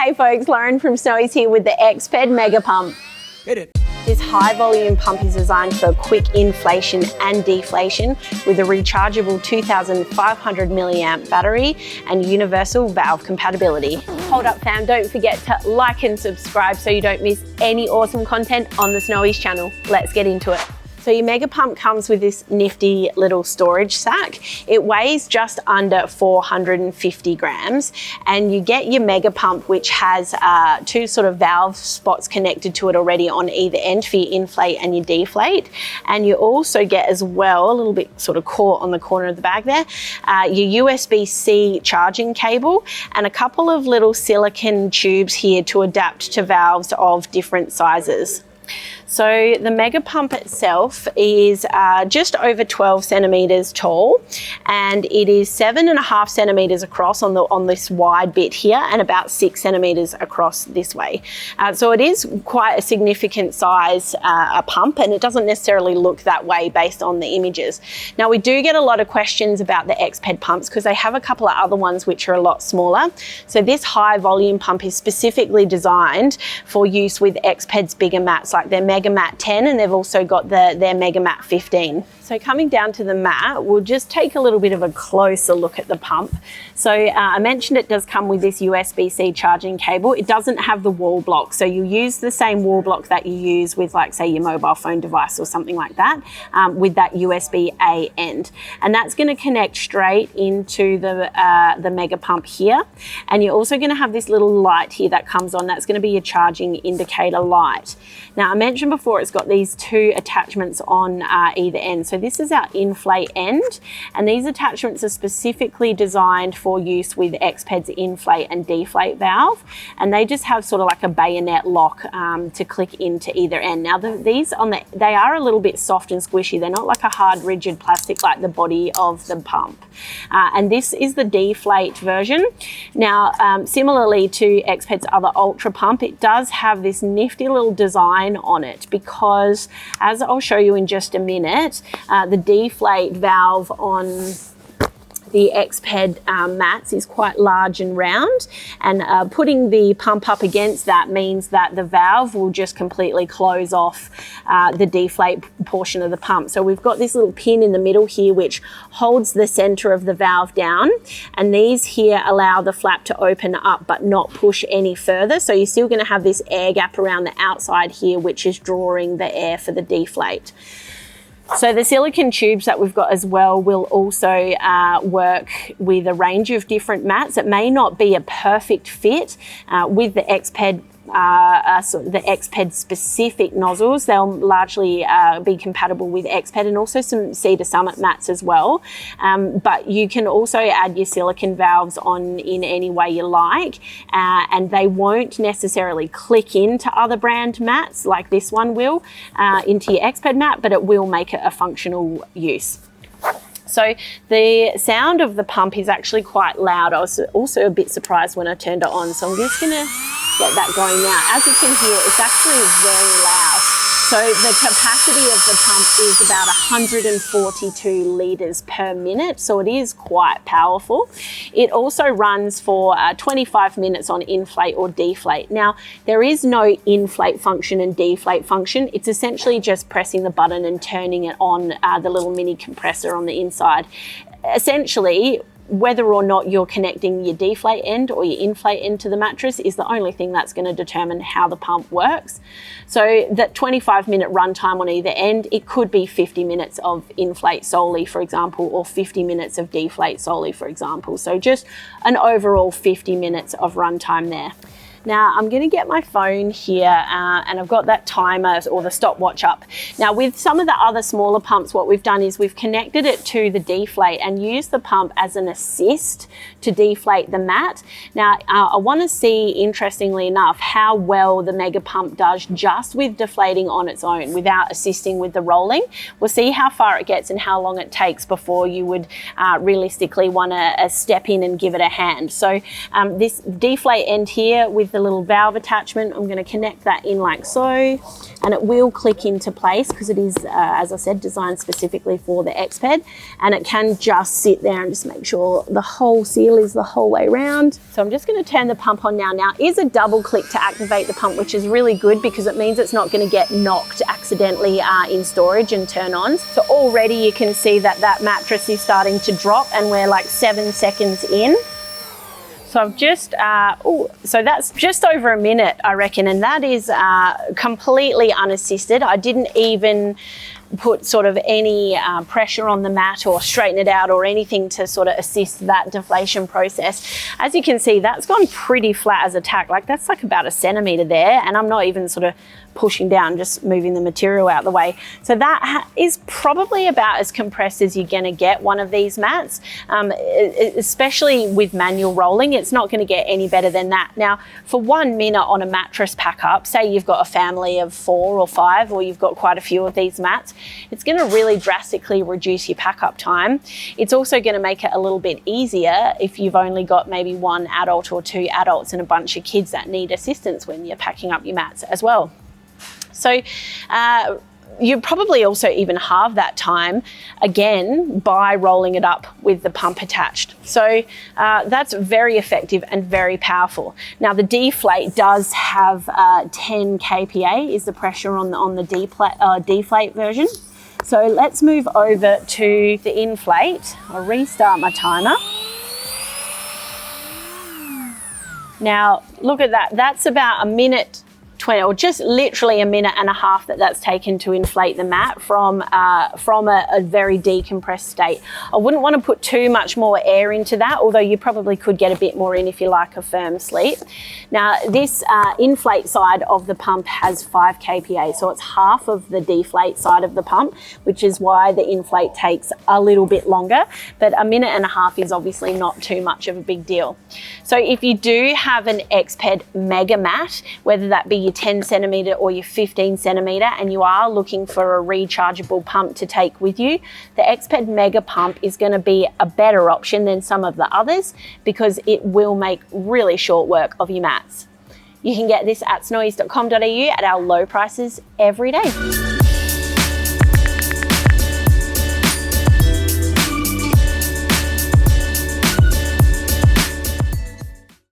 Hey folks, Lauren from Snowy's here with the EXPED MegaPump. Hit it. This high volume pump is designed for quick inflation and deflation with a rechargeable 2,500 milliamp battery and universal valve compatibility. Hold up fam, don't forget to like and subscribe so you don't miss any awesome content on the Snowy's channel. Let's get into it. So your MegaPump comes with this nifty little storage sack. It weighs just under 450 grams and you get your MegaPump, which has two sort of valve spots connected to it already on either end for your inflate and your deflate. And you also get as well, a little bit sort of caught on the corner of the bag there, your USB-C charging cable and a couple of little silicone tubes here to adapt to valves of different sizes. So the MegaPump itself is just over 12 centimeters tall and it is 7.5 centimeters across on this wide bit here and about 6 centimeters across this way. So it is quite a significant size a pump, and it doesn't necessarily look that way based on the images. Now we do get a lot of questions about the EXPED pumps because they have a couple of other ones which are a lot smaller. So this high volume pump is specifically designed for use with EXPED's bigger mats like their MegaMat 10, and they've also got their MegaMat 15. So coming down to the mat, we'll just take a little bit of a closer look at the pump. So I mentioned it does come with this USB-C charging cable. It doesn't have the wall block, so you use the same wall block that you use with, like, say, your mobile phone device or something like that, with that USB-A end. And that's going to connect straight into the MegaPump here. And you're also going to have this little light here that comes on. That's going to be your charging indicator light. Now, I mentioned before it's got these two attachments on either end. So this is our inflate end, and these attachments are specifically designed for use with EXPED's inflate and deflate valve, and they just have sort of like a bayonet lock to click into either end. Now they are a little bit soft and squishy. They're not like a hard rigid plastic like the body of the pump, and this is the deflate version. Now similarly to EXPED's other ultra pump, it does have this nifty little design on it because, as I'll show you in just a minute, the deflate valve on the EXPED mats is quite large and round, and putting the pump up against that means that the valve will just completely close off the deflate portion of the pump. So we've got this little pin in the middle here which holds the center of the valve down, and these here allow the flap to open up but not push any further. So you're still going to have this air gap around the outside here which is drawing the air for the deflate. So the silicone tubes that we've got as well will also work with a range of different mats. It may not be a perfect fit with the EXPED the EXPED specific nozzles. They'll largely be compatible with EXPED and also some Cedar Summit mats as well. But you can also add your silicone valves on in any way you like, and they won't necessarily click into other brand mats like this one will into your EXPED mat, but it will make it a functional use. So the sound of the pump is actually quite loud. I was also a bit surprised when I turned it on, so I'm just going to get that going now. As you can hear, it's actually very loud. So the capacity of the pump is about 142 litres per minute, so it is quite powerful. It also runs for 25 minutes on inflate or deflate. Now, there is no inflate function and deflate function. It's essentially just pressing the button and turning it on the little mini compressor on the inside. Essentially, whether or not you're connecting your deflate end or your inflate end to the mattress is the only thing that's going to determine how the pump works. So that 25-minute runtime on either end, it could be 50 minutes of inflate solely, for example, or 50 minutes of deflate solely, for example. So just an overall 50 minutes of runtime there. Now I'm going to get my phone here and I've got that timer or the stopwatch up. Now with some of the other smaller pumps, what we've done is we've connected it to the deflate and used the pump as an assist to deflate the mat. Now I want to see, interestingly enough, how well the MegaPump does just with deflating on its own without assisting with the rolling. We'll see how far it gets and how long it takes before you would realistically want to step in and give it a hand. So this deflate end here with the little valve attachment. I'm going to connect that in like so, and it will click into place because it is, as I said, designed specifically for the EXPED, and it can just sit there and just make sure the whole seal is the whole way around. So I'm just going to turn the pump on now. Now is a double click to activate the pump, which is really good because it means it's not going to get knocked accidentally in storage and turn on. So already you can see that that mattress is starting to drop, and we're like 7 seconds in. So I've just, so that's just over a minute, I reckon, and that is completely unassisted. I didn't even put sort of any pressure on the mat or straighten it out or anything to sort of assist that deflation process. As you can see, that's gone pretty flat as a tack. Like that's like about 1 centimeter there, and I'm not even sort of pushing down, just moving the material out the way. So that is probably about as compressed as you're going to get one of these mats, especially with manual rolling. It's not going to get any better than that. Now, for 1 minute on a mattress pack up, say you've got a family of 4 or 5, or you've got quite a few of these mats, it's going to really drastically reduce your pack up time. It's also going to make it a little bit easier if you've only got maybe 1 adult or 2 adults and a bunch of kids that need assistance when you're packing up your mats as well. So you probably also even halve that time again by rolling it up with the pump attached. So that's very effective and very powerful. Now the deflate does have 10 kPa is the pressure on the deflate version. So let's move over to the inflate. I'll restart my timer. Now look at that, that's about 1 minute 20, or just literally 1.5 minutes that's taken to inflate the mat from a very decompressed state. I wouldn't want to put too much more air into that, although you probably could get a bit more in if you like a firm sleep. Now this inflate side of the pump has 5 kPa, so it's half of the deflate side of the pump, which is why the inflate takes a little bit longer, but 1.5 minutes is obviously not too much of a big deal. So if you do have an EXPED Mega Mat, whether that be your 10 centimeter or your 15 centimeter, and you are looking for a rechargeable pump to take with you, the EXPED MegaPump is going to be a better option than some of the others because it will make really short work of your mats. You can get this at snowies.com.au at our low prices every day.